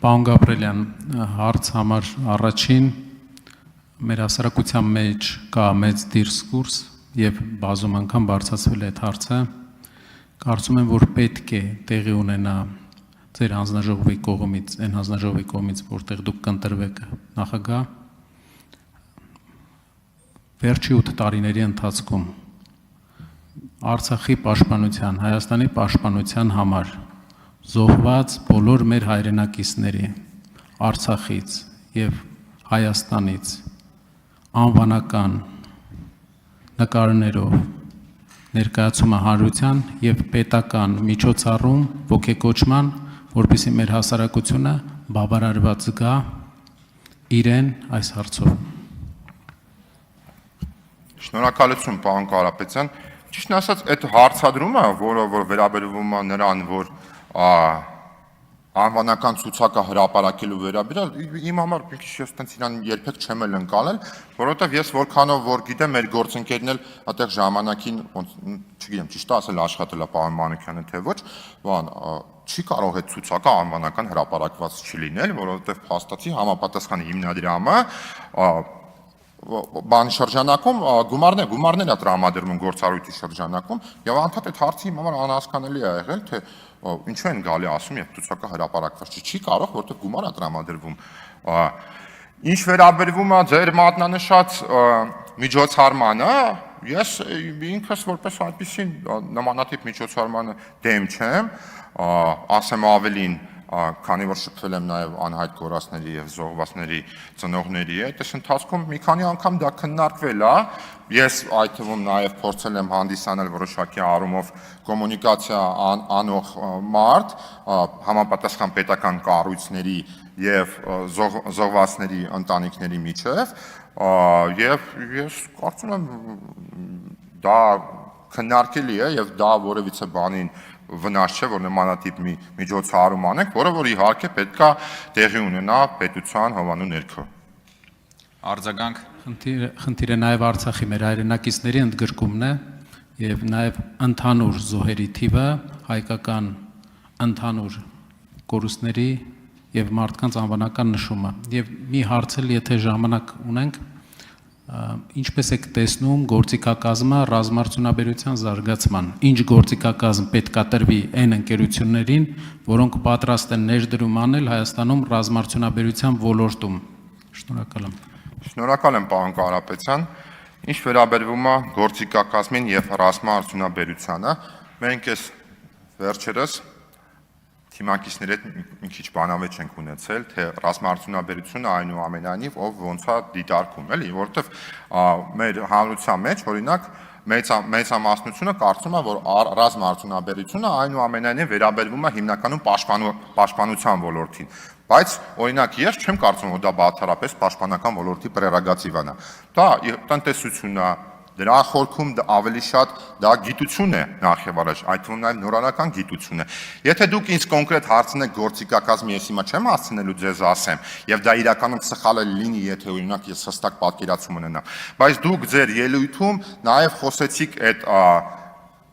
Պարոն Գաբրելյան, հարց համար առաջին մեր հասարակության մեջ կա մեծ դիսկուրս եւ բազում անգամ բարձրացվել է այդ հարցը։ Կարծում եմ, որ պետք է տեղի ունենա ձեր հանձնաժողովի կողմից, այն հանձնաժողովի կողմից, որտեղ դուք կընտրվեք նախագահ, վերջի 8 տարիների ընթացքում Արցախի պաշտպանության, Հայաստանի պաշտպանության համար զոհված բոլոր մեր հայրենակիցների Արցախից եւ Հայաստանից անվանական նկարներով ներկայացումը հանրության եւ պետական միջոցառում ոգեկոչման, որպեսզի մեր հասարակությունը բավարարված զգա իրեն այս հարցով։ Շնորհակալություն, պարոն Կարապետյան։ Ճիշտն ասած, այդ հարցադրումը, որը վերաբերվում է նրան, որ անվանական ցուցակը հրապարակելու վերաբերյալ, իմ համար մի քիչ ես իրան երբեք չեմ էլ ընկալել, որովհետև ես որքանով որ գիտեմ, մեր գործընկերն էլ այդտեղ ժամանակին, չգիտեմ, ճիշտ ասել աշխատել է պարոն Մանուկյանը, թե ոչ, չի կարող այդ ցուցակը անվանական հրապարակված չլինել, որովհետև փաստացի համապատասխան հիմնադրամը բանի շրջանակում գումարներ է տրամադրվում գործառույթի շրջանակում եւ անդադ այդ հարցի իմ համար անհասկանալի է եղել, թե ինչու են գալի ասում եւ ցուցակը հրապարակված չի կարող, որովհետեւ գումար է տրամադրվում։ Ինչ վերաբերվում է ձեր մատնանշած միջոցառմանը, ես ինքս որպես այդպիսի նմանատիպ միջոցառմանը դեմ չեմ, ասեմ ավելին, քանի որ շփվել եմ նաև անհայտ կորածների եւ զոհվածների ծնողների հետ, այս ընթացքում մի քանի անգամ դա քննարկվել է, ես այդ թվում նաև փորձել եմ հանդիսանել որոշակի առումով կոմունիկացիա անող մարդ, համապատասխան պետական կառույցների եւ զոհվածների ընտանիքների միջև, եւ ես կարծում եմ դա քննարկելի է եւ դա որևիցե բանին վնաս չէ, որ նմանատիպ մի միջոցառում անենք, որը որ իհարկե պետք է տեղի ունենա պետության հովանու ներքո։ Արձագանք։ Խնդիրը նաև Արցախի մեր հայրենակիցների ընդգրկումն է եւ նաև ընդհանուր զոհերի թիվը, հայկական ընդհանուր կորուստների եւ մարդկանց անվանական նշումը։ Եւ մի հարց էլ, եթե ժամանակ ունենք, ինչպես եք տեսնում գործիքակազմը ռազմարտունաբերության զարգացման, ինչ գործիքակազմ պետք է տրվի այն ընկերություններին, որոնք պատրաստ են ներդրում անել Հայաստանում ռազմարտունաբերության ոլորտում։ Շնորհակալ եմ։ Շնորհակալ եմ, պարոն Կարապետյան։ Ինչ վերաբերվում է գործիքակազմին եւ ռազմարտունաբերությանը, մենք այս վերջերս թիմակիցների հետ մի քիչ բանավեճ ենք ունեցել, թե ռազմարտունաբերությունը այնուամենայնիվ ով ոնց է դիտարկում, էլի, որովհետև մեր հանրության մեջ, օրինակ, մեծամասնությունը կարծում է, որ ռազմարտունաբերությունը այնուամենայնիվ վերաբերվում է հիմնականում պաշտպանության ոլորտին, բայց օրինակ ես չեմ կարծում, որ դա բացառապես պաշտպանական ոլորտի պրերոգատիվն է, դա տնտեսությունն է, դրա խորքում ավելի շատ դա գիտություն է նախ եւ առաջ, այդ թվում նաեւ նորարարական գիտություն է։ Եթե դուք ինձ կոնկրետ հարցնեք գործիքակազմի, ես հիմա չեմ հասցնելու ձեզ ասեմ, եւ դա իրականում սխալ է լինի, եթե օրինակ ես հստակ պատկերացում ունենամ, բայց դուք ձեր ելույթում նաեւ խոսեցիք այդ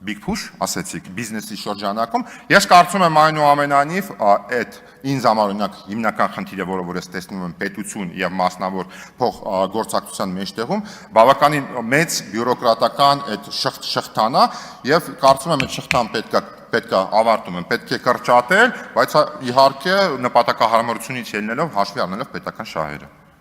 big push, ասեցիք բիզնեսի շրջանակում, ես կարծում եմ այնուամենայնիվ այդ ինձ համար օրինակ հիմնական խնդիրը, որը ես տեսնում եմ պետություն եւ մասնավոր փոխգործակցության մեջտեղում, բավականին մեծ բյուրոկրատական այդ շղթան է եւ կարծում եմ այդ շղթան պետք է ավարտում եմ, պետք է կրճատել, բայց իհարկե նպատակահարմարությունից ելնելով հաշվի առնելով պետական շահերը։